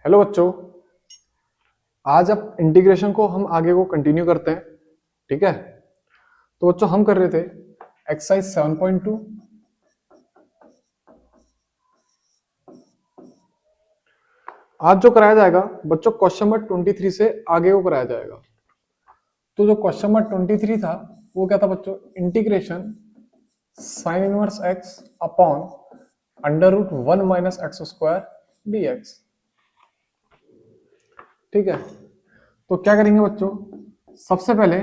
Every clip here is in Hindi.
हेलो बच्चों। आज अब इंटीग्रेशन को हम आगे को कंटिन्यू करते हैं। ठीक है, तो बच्चों हम कर रहे थे एक्सरसाइज 7.2। आज जो कराया जाएगा बच्चों क्वेश्चन नंबर 23 से आगे को कराया जाएगा। तो जो क्वेश्चन नंबर 23 था वो क्या था बच्चों? Integration sine inverse x upon under root 1 minus x square d x. ठीक है, तो क्या करेंगे बच्चों? सबसे पहले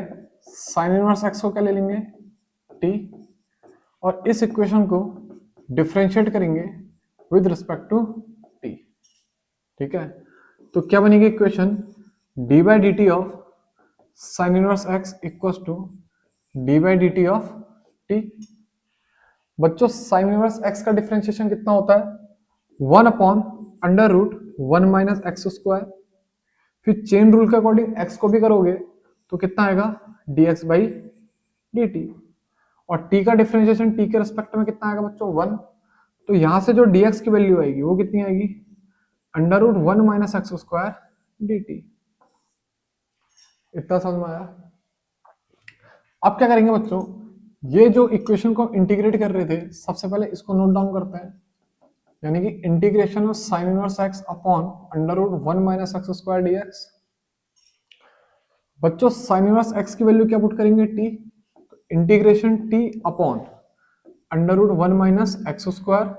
साइन इनवर्स एक्स को क्या ले लेंगे? टी, और इस इक्वेशन को डिफरेंशिएट करेंगे विद रिस्पेक्ट टू टी। ठीक है, तो क्या बनेगी equation? D by d t of sine inverse x equals to d by d t of t. बच्चों साइन इनवर्स एक्स का डिफरेंशिएशन कितना होता है? 1 upon under root 1 minus x square. फिर चेन रूल के अकॉर्डिंग एक्स को भी करोगे तो कितना आएगा? D x by d t. और टी का डिफरेंशिएशन टी के रिस्पेक्ट में कितना आएगा बच्चों? 1। तो यहां से जो dx की वैल्यू आएगी वो कितनी आएगी? Under root 1 minus x square d t. इतना समझ में आया? अब क्या करेंगे बच्चों? ये जो इक्वेशन को इंटीग्रेट कर रहे थे सबसे पहले इसको नोट डाउन करते हैं, यानी कि integration of sine inverse x upon under root 1 minus x square d x. बच्चों साइन इनवर्स एक्स की वैल्यू क्या पुट करेंगे? T. Integration t upon under root 1 minus x square,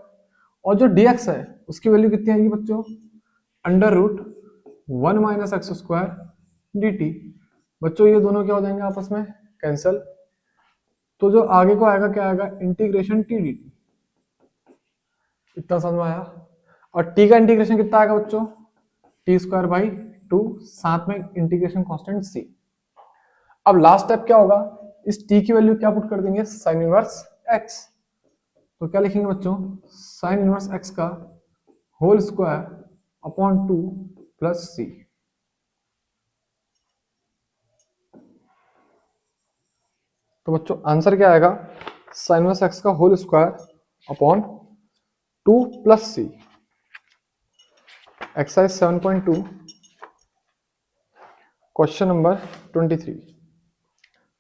और जो dx है उसकी वैल्यू कितनी आएगी बच्चों? Under root 1 minus x square d t. बच्चों ये दोनों क्या हो जाएंगे आपस में? कैंसल। तो जो आगे को आएगा क्या आएगा? Integration T D t. इतना समझ में आया? और t का इंटीग्रेशन कितना आएगा बच्चों? टी स्क्वायर बाई 2, साथ में इंटीग्रेशन कांस्टेंट c। अब लास्ट स्टेप क्या होगा? इस t की वैल्यू क्या पुट कर देंगे? Sine inverse x। तो क्या लिखेंगे बच्चों? साइन इनवर्स x का होल स्क्वायर अपॉन 2 प्लस सी। तो बच्चों आंसर क्या आएगा? साइन इनवर्स x का होल स्क्वायर अपॉन 2 प्लस सी। एक्सरसाइज 7.2 क्वेश्चन नंबर 23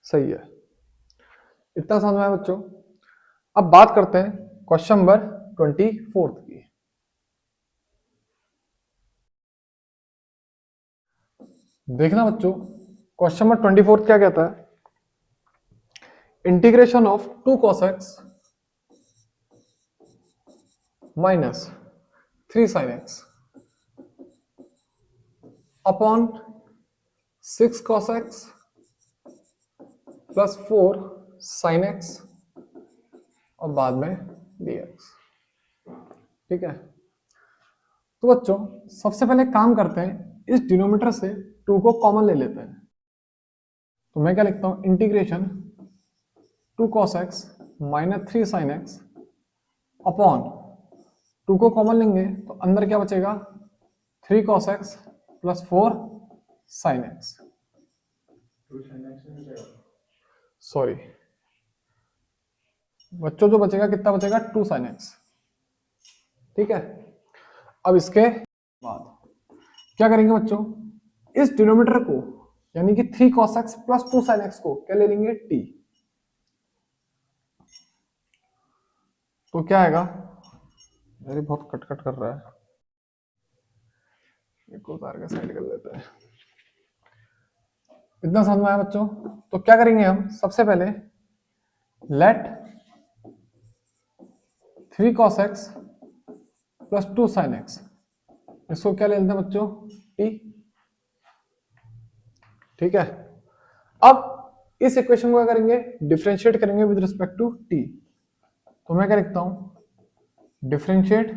सही है। इतना समझ में आया बच्चों? अब बात करते हैं क्वेश्चन नंबर 24 की। देखना बच्चों, क्वेश्चन नंबर 24 क्या कहता है? Integration of 2 cos x minus 3 sin x upon 6 cos x plus 4 sin x और बाद में dx। ठीक है, तो बच्चों सबसे पहले काम करते हैं, इस डिनोमिनेटर से 2 को कॉमन ले लेते हैं। तो मैं क्या लिखता हूं? Integration 2 cos x minus 3 sin x upon 2 को कॉमन लेंगे तो अंदर क्या बचेगा? 3 cos x plus 4 sin x। Sorry बच्चों, जो बचेगा कितना बचेगा? 2 sin x। ठीक है, अब इसके बाद क्या करेंगे बच्चों? इस डिनोमिनेटर को यानी कि 3 cos x plus 2 sin x को क्या ले लेंगे? t। तो क्या आएगा? अरे बहुत कट कट कर रहा है, एक उतार के साइड कर लेते हैं। इतना समझ में आया बच्चों? तो क्या करेंगे हम? सबसे पहले let 3 cos x plus 2 sin x, इसको क्या ले लेते हैं बच्चों? t। ठीक है, अब इस इक्वेशन को क्या करेंगे? डिफरेंशिएट करेंगे विद रिस्पेक्ट टू t। तो मैं क्या लिखता हूं? Differentiate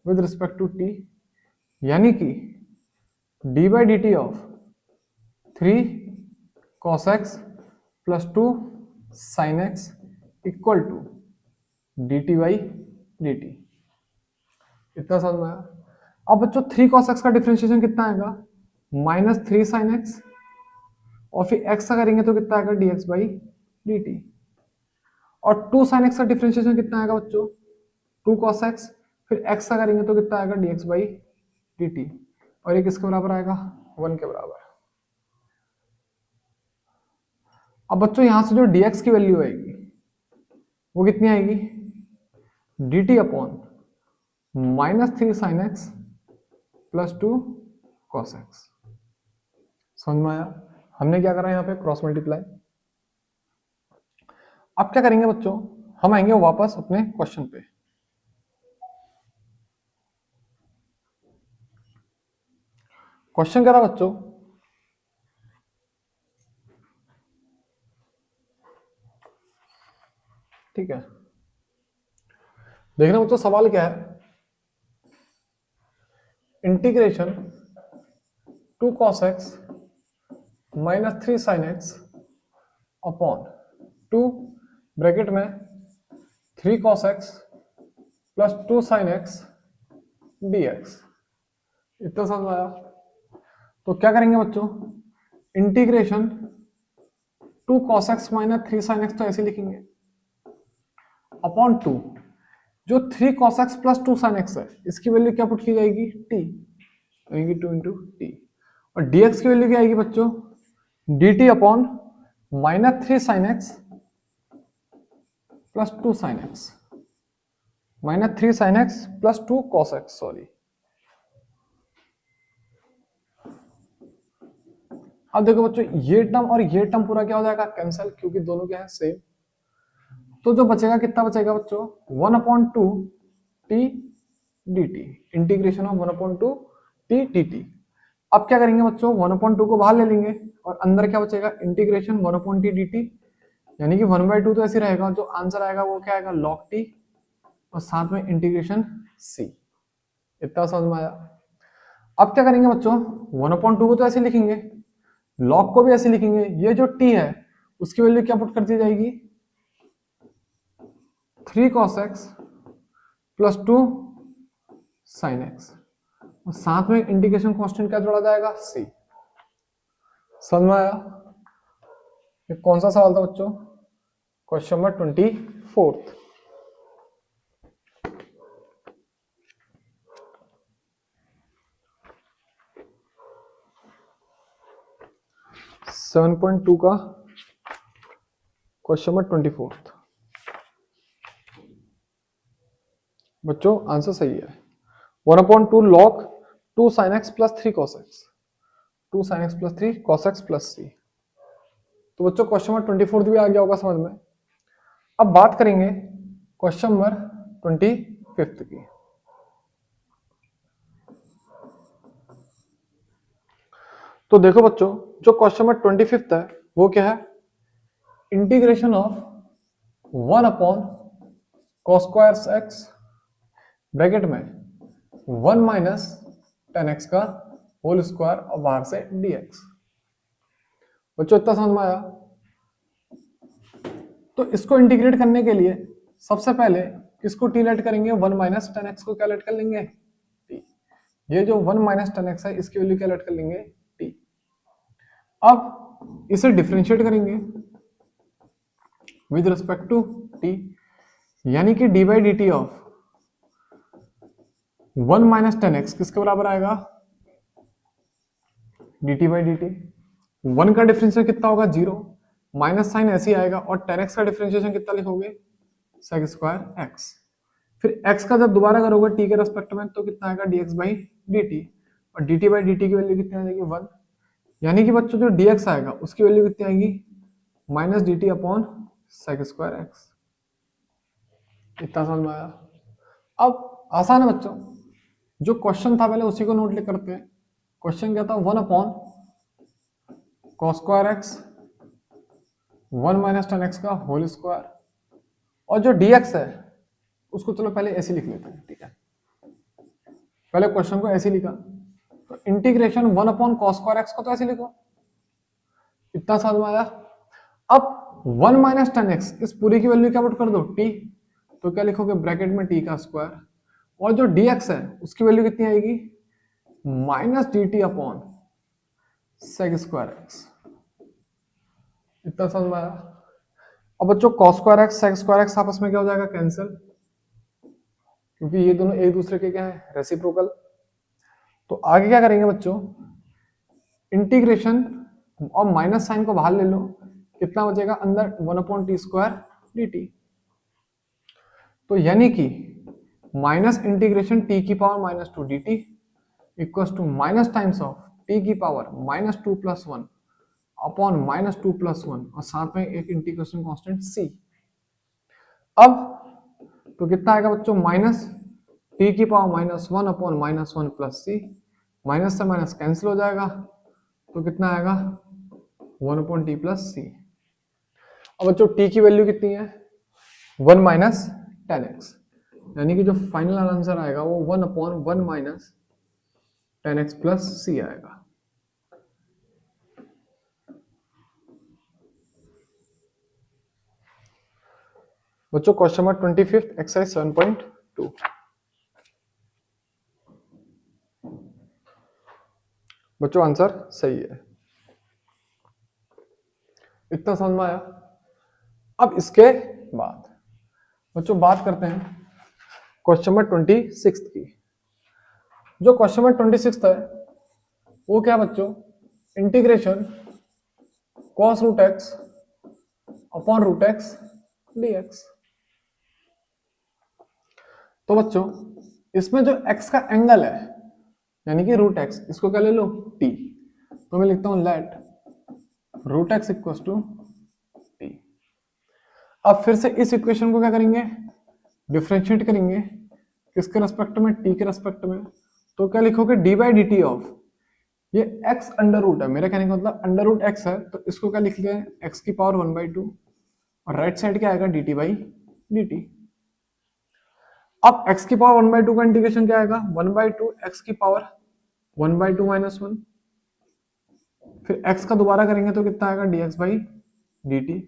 with respect to t, यानी कि d by d t of 3 cos x plus 2 sin x equal to d t by d t. इतना समझ में आया? अब बच्चों 3 cos x का डिफरेंशिएशन कितना आएगा? माइनस 3 sin x, और फिर x का करेंगे तो कितना आएगा? dx by dt। और 2 sin x का डिफरेंशिएशन कितना आएगा बच्चों? 2 cos x, फिर x का करेंगे तो कितना आएगा? dx by dt। और ये किसके बराबर आएगा, 1 के बराबर। अब बच्चों यहां से जो dx की वैल्यू आएगी वो कितनी आएगी, dt upon -3 sin x plus 2 cos x। समझ में आया, हमने क्या करा यहाँ पे क्रॉस मल्टीप्लाई। अब क्या करेंगे बच्चों, हम आएंगे वापस अपने क्वेश्चन पे। क्वेश्चन क्या था बच्चों, ठीक है, देखना बच्चों सवाल क्या है, integration 2 cos x -3 sin x upon 2 bracket में 3 cos x plus 2 sin x dx। इतना समझ में आया। तो क्या करेंगे बच्चों, integration 2 cos x -3 sin x तो ऐसे लिखेंगे अपॉन 2, जो 3 cos x plus 2 sin x है इसकी वैल्यू क्या पुट की जाएगी, t, यानी कि 2 इंटू टी। और dx की वैल्यू क्या आएगी बच्चों, dt upon -3 sin x plus 2 sin x, -3 sin x plus 2 cos x, sorry. अब देखो बच्चों ये टर्म और ये टर्म पूरा क्या हो जाएगा, कैंसिल, क्योंकि दोनों क्या है सेम। तो जो बचेगा कितना बचेगा बच्चों, 1/2 t dt, integration of 1/2 t dt। अब क्या करेंगे बच्चों, 1/2 को बाहर ले लेंगे और अंदर क्या बचेगा, इंटीग्रेशन 1/t dt, यानी कि 1/2 तो ऐसे रहेगा, जो आंसर आएगा वो क्या आएगा, log t, और साथ में इंटीग्रेशन c। इतना समझ में आया। अब क्या करेंगे बच्चों, 1/2 को तो ऐसे लिखेंगे, log को भी ऐसे लिखेंगे, ये जो t है उसकी वैल्यू क्या पुट कर दी जाएगी, 3 cos x plus 2 sin x, और साथ में इंटीग्रेशन कांस्टेंट क्या जोड़ा जाएगा, c। समझ में आया। ये कौन सा सवाल था बच्चों, क्वेश्चन नंबर 24। 7.2 का क्वेश्चन नंबर 24 बच्चों, आंसर सही है। 1/2 log 2 sin x plus 3 cos x, 2 sin x plus 3 cos x plus c। तो बच्चों क्वेश्चन नंबर 24 भी आ गया होगा समझ में। अब बात करेंगे क्वेश्चन नंबर 25 की। तो देखो बच्चों, जो क्वेश्चन नंबर 25 है वो क्या है, integration of 1/cos² x bracket में 1 माइनस 10x का होल स्क्वायर और बाहर से dx। बच्चों इतना समझ में आया। तो इसको इंटीग्रेट करने के लिए सबसे पहले किसको t लेट करेंगे, 1 माइनस 10x को क्या लेट कर लेंगे, t। ये जो 1 माइनस 10x है इसकी वैल्यू क्या लेट कर लेंगे, t। अब इसे डिफरेंशिएट करेंगे विद रिस्पेक्ट टू t, यानी कि d by d t of 1 minus 10x किसके बराबर आएगा, dt बाई dt। 1 का डिफरेंशियल कितना होगा, 0, माइनस साइन ऐसे ही आएगा, और 10x का डिफरेंशिएशन कितना लिखोगे, sec स्क्वायर x। फिर x का जब दोबारा करोगे t के रेस्पेक्ट में तो कितना आएगा, dx बाई dt, और dt बाई dt की वैल्यू कितनी आ जाएगी, 1। यानी कि बच्चों जो dx आएगा उसकी वैल्यू कितनी आएगी, minus dt upon sec square x। इतना समझ में आया। अब आसान है बच्चों, जो क्वेश्चन था पहले उसी को नोट ले करते हैं। क्वेश्चन क्या था, 1/cos² x 1 माइनस 10x का होल स्क्वायर, और जो dx है उसको चलो पहले ऐसे लिख लेते हैं, ठीक है। पहले क्वेश्चन को ऐसे लिखा, तो इंटीग्रेशन 1/cos² x को तो ऐसे लिखो, इतना समझ में आया। अब 1 माइनस 10x इस पूरी की वैल्यू क्या पुट कर दो, t, तो क्या लिखोगे, ब्रैकेट में t का स्क्वायर, और जो dx है उसकी वैल्यू कितनी आएगी, minus dt upon sec square x। इतना समझ में आया। अब बच्चों cos² x sec square x आपस में क्या हो जाएगा, कैंसिल, क्योंकि ये दोनों एक दूसरे के क्या है, रेसिप्रोकल। तो आगे क्या करेंगे बच्चों, इंटीग्रेशन और माइनस साइन को बाहर ले लो, कितना बचेगा अंदर 1/t² dt। तो यानी कि माइनस इंटीग्रेशन t की power -2 dt equals to minus times of t की पावर -2 + 1 अपॉन -2 + 1 और साथ में एक इंटीग्रेशन कांस्टेंट c। अब तो कितना आएगा बच्चों, माइनस t की पावर -1 अपॉन -1 + c, माइनस से माइनस कैंसिल हो जाएगा, तो कितना आएगा 1/t + c। अब बच्चों t की वैल्यू कितनी है 1 - 10x, यानी कि जो फाइनल आंसर आएगा वो 1/1 - 10x + c आएगा। बच्चों क्वेश्चन नंबर 25 एक्सरसाइज 7.2। बच्चों आंसर सही है, इतना समझ में आया। अब इसके बाद बच्चों बात करते हैं क्वेश्चन नंबर 26 की। जो क्वेश्चन नंबर 26 है वो क्या बच्चों, integration cos √x upon √x dx। तो बच्चों इसमें जो x का एंगल है यानी कि √x, इसको क्या ले लो t, तो मैं लिखता हूं लेट √x = t। अब फिर से इस इक्वेशन को क्या करेंगे, डिफरेंशिएट करेंगे, किसके रेस्पेक्ट में, t के रेस्पेक्ट में। तो क्या लिखोगे d/dt ऑफ, ये x √ है, मेरा कहने का मतलब √x है, तो इसको क्या लिख लें x की पावर 1/2 और राइट साइड क्या आएगा dt/dt। अब x की पावर 1/2 का इंटीग्रेशन क्या आएगा 1/2 x की पावर 1/2 - 1, फिर x का दोबारा करेंगे तो कितना आएगा dx/dt।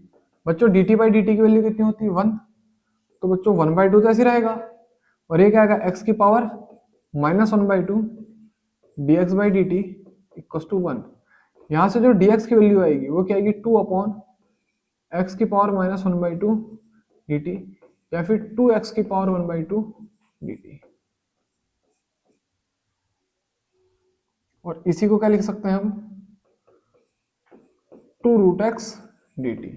बच्चों dt/dt की वैल्यू कितनी होती है 1, तो बच्चों 1/2 तो ऐसे रहेगा, और ये क्या आएगा x की पावर -1/2 dx/dt = 1। यहां से जो dx की वैल्यू आएगी वो क्या आएगी 2/x की पावर -1/2 dt, या फिर 2x की पावर 1/2 dt। और इसी को क्या लिख सकते हैं हम 2√x dt।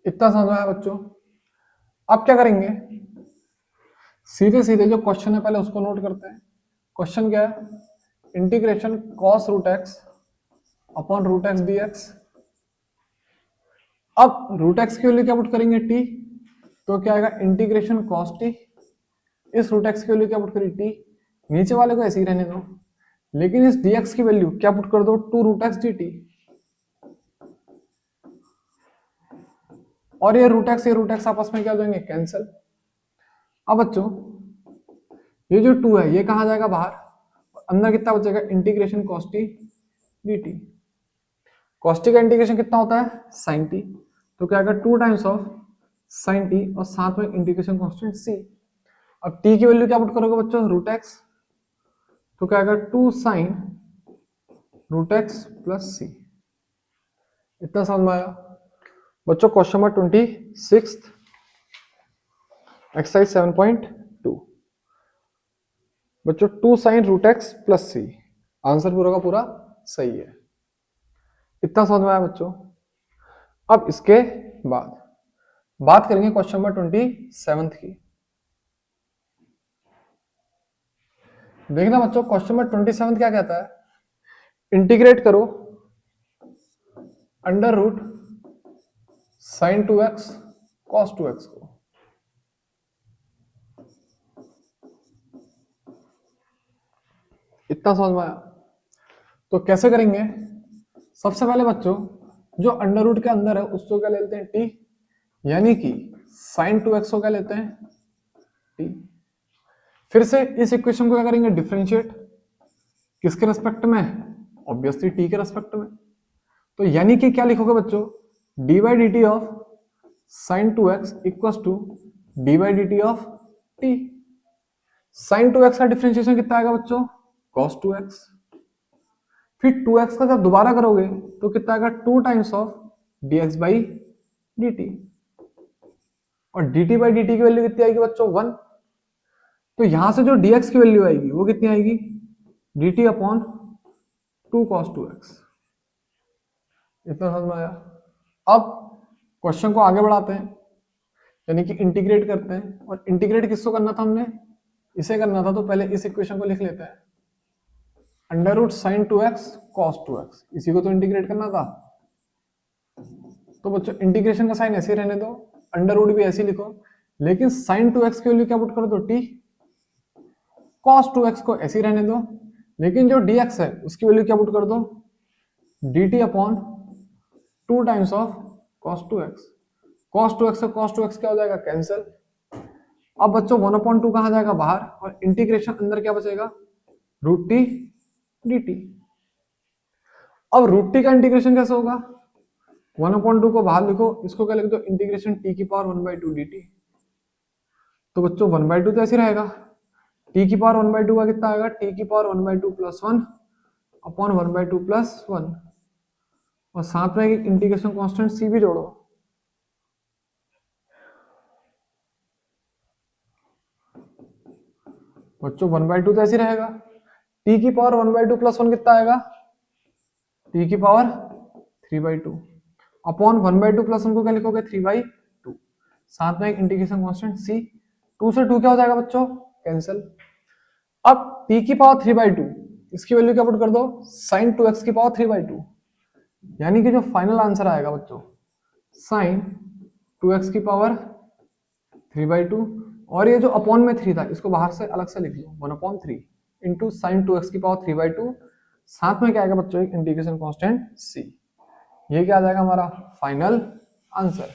इतना समझ में आया बच्चों। अब क्या करेंगे, सीधे सीधे जो क्वेश्चन है पहले उसको नोट करते हैं। क्वेश्चन क्या है, integration cos √x upon √x dx। अब √x की वैल्यू क्या पुट करेंगे t, तो क्या आएगा इंटीग्रेशन cos t, इस √x की वैल्यू क्या पुट करी t, नीचे वाले को ऐसे ही रहने दो, लेकिन इस dx की वैल्यू क्या पुट कर दो 2√x dt, और ये √x आपस में क्या हो जाएंगे कैंसिल। अब बच्चों ये जो 2 है ये कहां जाएगा बाहर, अंदर कितना बचेगा integration cos t dt। cos t का इंटीग्रेशन कितना होता है sin t, तो क्या आएगा 2 टाइम्स ऑफ sin t और साथ में इंटीग्रेशन कांस्टेंट c। अब t की वैल्यू क्या पुट करोगे बच्चों √x, तो क्या आएगा 2 sin √x + c। इतना समझ में आया बच्चों। Question number 26 exercise 7.2। बच्चों 2 sin √x + c, आंसर पूरा का पूरा सही है, इतना समझ में आया बच्चों। अब इसके बाद बात करेंगे क्वेश्चन नंबर 27 की। देखना बच्चों क्वेश्चन नंबर 27 क्या कहता है, इंटीग्रेट करो √sin 2x cos 2x को। इतना समझ में आया, तो कैसे करेंगे, सबसे पहले बच्चों जो अंडर रूट के अंदर है उसको क्या लेते हैं t, यानी कि sin 2x को क्या लेते हैं t। फिर से इस इक्वेशन को क्या करेंगे डिफरेंशिएट, किसके रेस्पेक्ट में, ऑब्वियसली t के रेस्पेक्ट में। तो यानी कि क्या लिखोगे बच्चों d/dt of sin 2x = d/dt of t। Sine 2x का डिफरेंशिएशन कितना आएगा बच्चों, cos 2x। फिर 2x का जब दोबारा करोगे तो कितना आएगा, 2 times of dx by dt। और dt बाई dt की वैल्यू कितनी आएगी बच्चों, 1। तो यहां से जो dx की वैल्यू आएगी वो कितनी आएगी, dt अपॉन 2 cos 2x। इतना समझ में आया। अब क्वेश्चन को आगे बढ़ाते हैं, यानी कि इंटीग्रेट करते हैं। और इंटीग्रेट किसको करना था हमने, इसे करना था। तो पहले इस इक्वेशन को लिख लेते हैं, under root sine 2x cos 2x, इसी को तो इंटीग्रेट करना था। तो बच्चों इंटीग्रेशन का साइन ऐसे ही रहने दो, अंडर रूट भी ऐसे ही लिखो, लेकिन साइन 2x की वैल्यू क्या पुट कर दो, t। cos 2x को ऐसे ही रहने दो, लेकिन जो dx है उसकी वैल्यू क्या पुट कर दो, dt upon 2 times of cos 2x। cos 2x से cos 2x क्या हो जाएगा, कैंसिल। अब बच्चों 1/2 कहां जाएगा, बाहर, और इंटीग्रेशन अंदर क्या बचेगा, रूट टी dt। अब रूट टी का इंटीग्रेशन कैसे होगा, 1/2 को बाहर लिखो, इसको क्या लिख दो, इंटीग्रेशन t की पावर 1/2 dt। तो बच्चों 1/2 तो ऐसे रहेगा, t की पावर 1/2 का कितना आएगा, t की पावर 1/2 प्लस 1 अपॉन 1/2 प्लस 1, और साथ में एक इंटीग्रेशन कांस्टेंट c भी जोड़ो। बच्चों 1/2 तो ऐसे रहेगा, t की पावर 1/2 प्लस 1 कितना आएगा, t की पावर 3/2 अपॉन 1/2 प्लस 1 को क्या लिखोगे, 3/2, साथ में एक इंटीग्रेशन कांस्टेंट c। 2 से 2 क्या हो जाएगा बच्चों, कैंसिल। अब t की पावर 3/2, इसकी वैल्यू क्या पुट कर दो, साइन 2x की पावर 3/2, यानी कि जो फाइनल आंसर आएगा बच्चों, साइन 2x की पावर 3/2, और ये जो अपॉन में 3 था इसको बाहर से अलग से लिख लो, 1/3 इंटू साइन 2x की पावर 3/2, साथ में क्या आएगा बच्चों, एक इंटीग्रेशन कांस्टेंट c। ये क्या आ जाएगा हमारा फाइनल आंसर।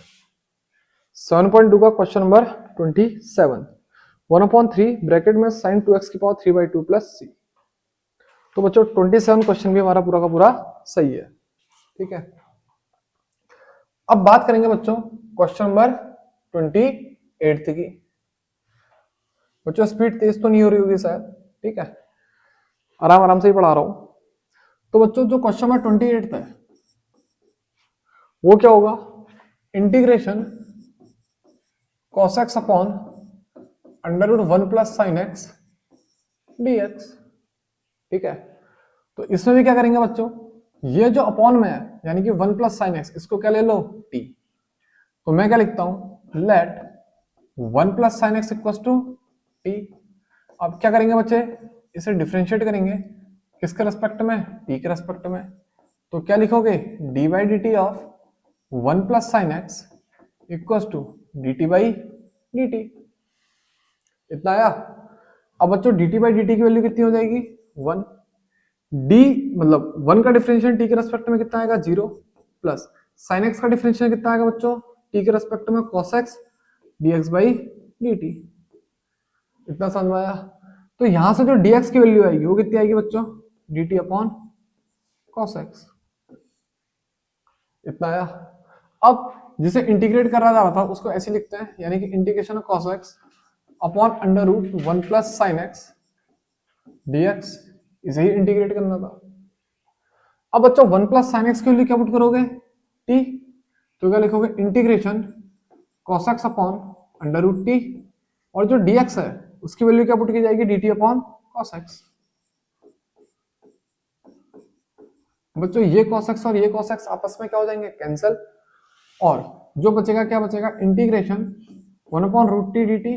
7.2 का क्वेश्चन नंबर 27, 1/3 ब्रैकेट में साइन 2x की पावर 3/2 प्लस c। तो बच्चों 27 क्वेश्चन भी हमारा पूरा का पूरा सही है, ठीक है। अब बात करेंगे बच्चों क्वेश्चन नंबर 28 की। बच्चों स्पीड तेज तो नहीं हो रही होगी शायद, ठीक है, आराम आराम से ही पढ़ा रहा हूं। तो बच्चों जो क्वेश्चन नंबर 28 है वो क्या होगा, integration cos x upon under root 1 plus sine x dx, ठीक है। तो इसमें भी क्या करेंगे बच्चों, ये जो अपॉन में है यानी कि 1 प्लस साइन x, इसको क्या ले लो, t। तो मैं क्या लिखता हूं, let 1 plus sine x equal to t। अब क्या करेंगे बच्चे, इसे डिफरेंशिएट करेंगे, किसके रेस्पेक्ट में, t के रेस्पेक्ट में। तो क्या लिखोगे, d by d t of 1 plus sine x equal to d t by d t. इतना आया। अब बच्चों dt बाई डी टी की वैल्यू कितनी हो जाएगी, 1। d मतलब 1 का डिफरेंशियल t के रेस्पेक्ट में कितना आएगा, 0, प्लस साइन x का डिफरेंशियल कितना आएगा बच्चों, t के रेस्पेक्ट में cos x dx by dt। इतना समझ में आया। तो यहां से जो dx की वैल्यू आएगी वो कितनी आएगी बच्चों, dt अपॉन cos x। इतना आया। अब जिसे इंटीग्रेट करा जा रहा था उसको ऐसे लिखते हैं, यानी कि integration of cos x upon under root 1 plus sine x dx, इसे ही इंटीग्रेट करना था। अब बच्चों 1 प्लस साइन x की वैल्यू क्या पुट करोगे, t। तो क्या लिखोगे, integration cos x upon under root t, और जो dx है उसकी वैल्यू क्या पुट की जाएगी, dt अपॉन cos x। बच्चों ये cos x और ये cos x आपस में क्या हो जाएंगे, कैंसिल, और जो बचेगा क्या बचेगा, integration 1 upon root t dt।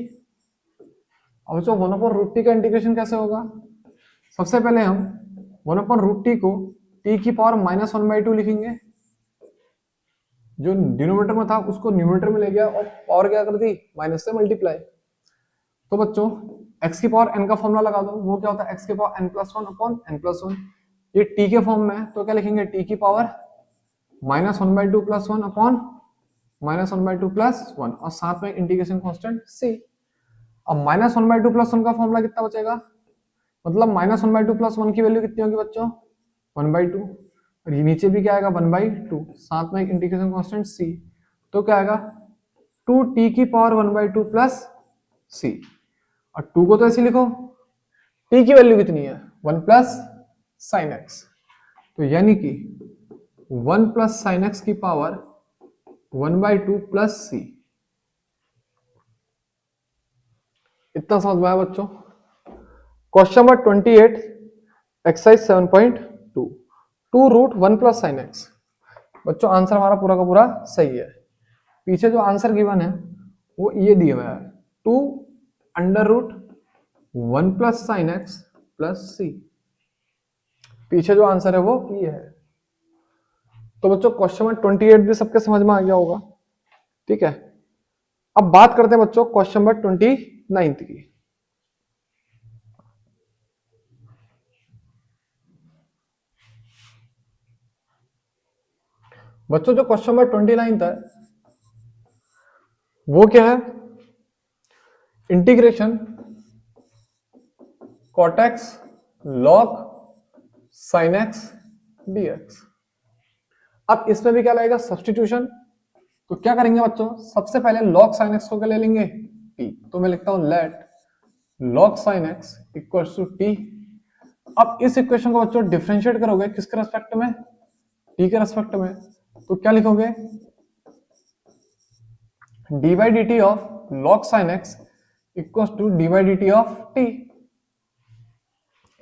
अब बच्चों 1 अपॉन रूट टी का इंटीग्रेशन कैसे होगा, सबसे पहले हम 1 अपॉन रूट टी को t की पावर -1/2 लिखेंगे, जो डिनोमिनेटर में था उसको न्यूमरेटर में ले गया और पावर क्या कर दी, माइनस से मल्टीप्लाई। तो बच्चों x की पावर n का फॉर्मूला लगा दो, वो क्या होता है, x की पावर n+1 अपॉन n+1। ये t के फॉर्म में है तो क्या लिखेंगे, t की पावर -1/2 प्लस 1 अपॉन -1/2 प्लस 1, और साथ में इंटीग्रेशन कांस्टेंट c। अब -1/2 प्लस 1 का फॉर्मूला कितना बचेगा, मतलब -1/2 प्लस 1 की वैल्यू कितनी होगी बच्चों, 1/2, और ये नीचे भी क्या आएगा, 1/2, साथ में एक इंटीग्रेशन कांस्टेंट c। तो क्या आएगा, 2t की पावर 1/2 प्लस c। और 2 को तो ऐसे लिखो, t की वैल्यू कितनी है 1 प्लस साइन एक्स, तो यानी कि 1 प्लस साइन एक्स की पावर 1/2 प्लस सी। इतना समझ में आया बच्चों। Question number 28 exercise 7.2 2 root 1 plus sine x. बच्चों आंसर हमारा पूरा का पूरा सही है। पीछे जो आंसर गिवन है वो ये दिया हुआ है 2 under root 1 plus sine x plus c. पीछे जो आंसर है वो ये है। तो बच्चों क्वेश्चन नंबर 28 भी सबके समझ में आ गया होगा, ठीक है। अब बात करते हैं बच्चों क्वेश्चन नंबर 29 की। बच्चों जो क्वेश्चन नंबर 29 था वो क्या है, integration cot x log sin x dx। अब इसमें भी क्या लगेगा सब्स्टिट्यूशन। तो क्या करेंगे बच्चों, सबसे पहले log sin x को क्या ले लेंगे t, तो मैं लिखता हूं let log sin x equals to t। अब इस इक्वेशन को बच्चों डिफरेंशिएट करोगे किसके रेस्पेक्ट में, t के रेस्पेक्ट में, तो क्या लिखोगे d by d t of log sin x equals to d by d t of t।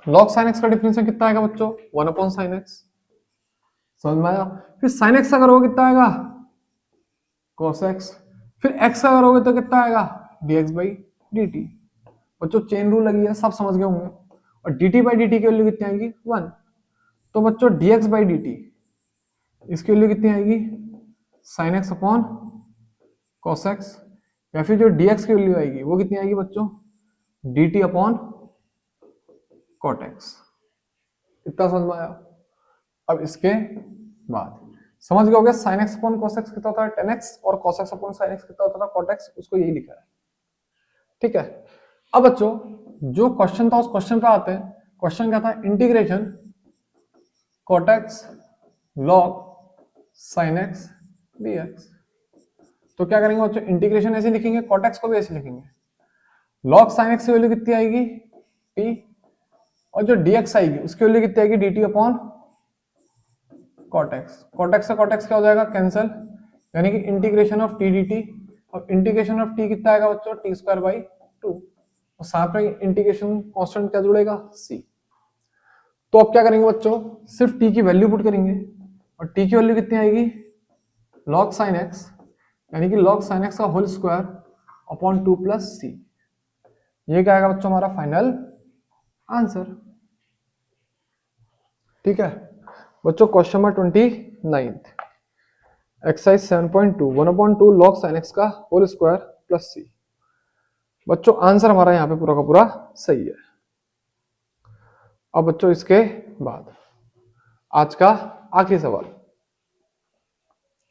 log sin x का डिफरेंशियल कितना आएगा बच्चों 1 अपॉन sin x, समझ में आया। फिर sin x का करोगे कितना आएगा cos x, फिर x का करोगे तो कितना आएगा dx बाई dt। बच्चों चेन रूल लगी है, सब समझ गए होंगे। और dt बाई dt की वैल्यू कितनी आएगी 1, तो बच्चों dx बाई dt इसकी वैल्यू कितनी आएगी sin x upon cos x, या फिर जो dx की वैल्यू आएगी वो कितनी आएगी बच्चों dt अपॉन cot x। इतना समझ में आया। अब इसके बाद समझ गए होगे sin x upon cos x कितना होता है tan x, और cos x upon sin x कितना होता था cot x, उसको यही लिखा है, ठीक है। अब बच्चों जो क्वेश्चन था उस क्वेश्चन पे आते हैं। क्वेश्चन क्या था, integration cot x log sin x dx। तो क्या करेंगे बच्चों, इंटीग्रेशन ऐसे लिखेंगे, cot x को भी ऐसे लिखेंगे। log sin x की वैल्यू कितनी आएगी t, और जो dx आएगी उसकी वैल्यू कितनी आएगी dt upon cot x। cot x से cot x क्या हो जाएगा कैंसिल, यानी कि इंटीग्रेशन ऑफ t dt। और इंटीग्रेशन ऑफ t कितना आएगा बच्चों t स्क्वायर बाई 2, और साथ में इंटीग्रेशन कांस्टेंट क्या जुड़ेगा c। तो अब क्या करेंगे बच्चों, सिर्फ t की वैल्यू पुट करेंगे, और t की वैल्यू कितनी आएगी log sin x, यानी कि log sin x का whole square upon 2 plus c। ये क्या आएगा बच्चों हमारा फाइनल आंसर, ठीक है। बच्चों question number 29 exercise 7.2 1/2 log sin x का होल स्क्वायर प्लस c। बच्चों आंसर हमारा यहाँ पे पूरा का पूरा सही है। अब बच्चों इसके बाद आज का आखिरी सवाल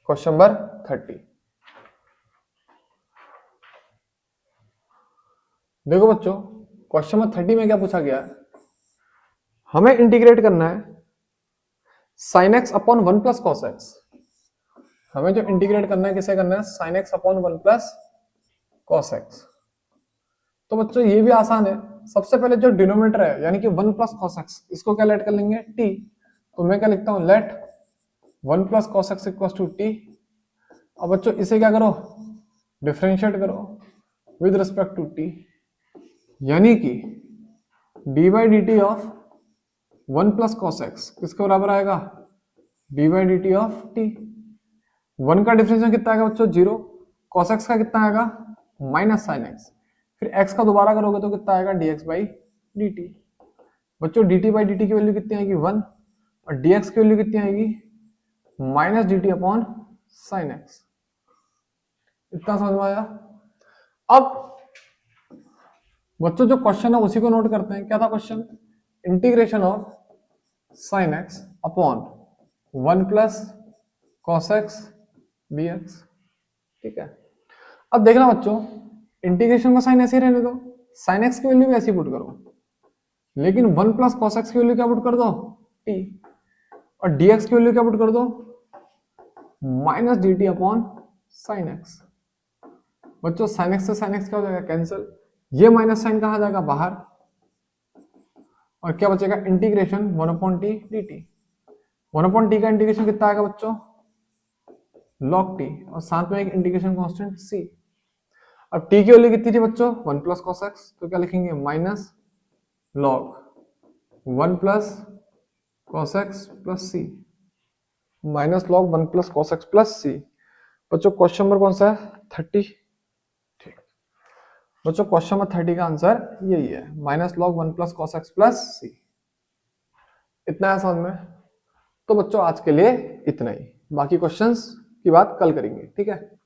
क्वेश्चन नंबर 30। देखो बच्चों क्वेश्चन नंबर 30 में क्या पूछा गया है, हमें इंटीग्रेट करना है sin x upon 1 plus cos x। हमें जो इंटीग्रेट करना है किसे करना है sin x upon 1 plus cos x। तो बच्चों ये भी आसान है, सबसे पहले जो डिनोमिनेटर है यानी कि 1 प्लस cos x इसको क्या लेट कर लेंगे t। तो मैं क्या लिखता हूं let 1 plus cos x equals to t। अब बच्चों इसे क्या करो डिफरेंशिएट करो विद रिस्पेक्ट टू t, यानी कि d by d t of 1 plus cos x किसके बराबर आएगा d by d t of t। 1 का डिफरेंशियल कितना आएगा बच्चों 0, cos x का कितना आएगा माइनस साइन x, फिर x का दोबारा करोगे तो कितना आएगा dx बाई dt। बच्चों dt बाई dt की वैल्यू कितनी आएगी 1, और dx की वैल्यू कितनी आएगी minus dt upon sine x। इतना समझ में आया। अब बच्चों जो क्वेश्चन है उसी को नोट करते हैं। क्या था question, integration of sign x upon 1 plus cos x dx, ठीक है। अब देखना बच्चों इंटीग्रेशन का साइन ऐसे ही रहने दो, साइन x की वैल्यू भी ऐसे ही पुट करो, लेकिन 1 प्लस cos x की वैल्यू क्या पुट कर दो t, और dx की वैल्यू क्या पुट कर दो minus dt upon sine x। बच्चों साइन x से साइन x क्या हो जाएगा कैंसिल, ये माइनस साइन कहाँ जाएगा, बाहर, और क्या बचेगा, इंटीग्रेशन 1/t dt। 1/t का इंटीग्रेशन कितना आएगा बच्चों, log t, और साथ में एक इंटीग्रेशन कांस्टेंट c। अब t की वैल्यू कितनी थी बच्चों, 1 प्लस कॉस एक्स, तो क्या लिखेंगे, minus log 1 plus cos x plus c, minus log 1 plus cos x plus c. बच्चों क्वेश्चन नंबर कौन सा है, 30। ठीक बच्चों, क्वेश्चन नंबर 30 का आंसर यही है, minus log 1 plus cos x plus c. इतना है समझ में। तो बच्चों आज के लिए इतना ही, बाकी क्वेश्चंस की बात कल करेंगे, ठीक है।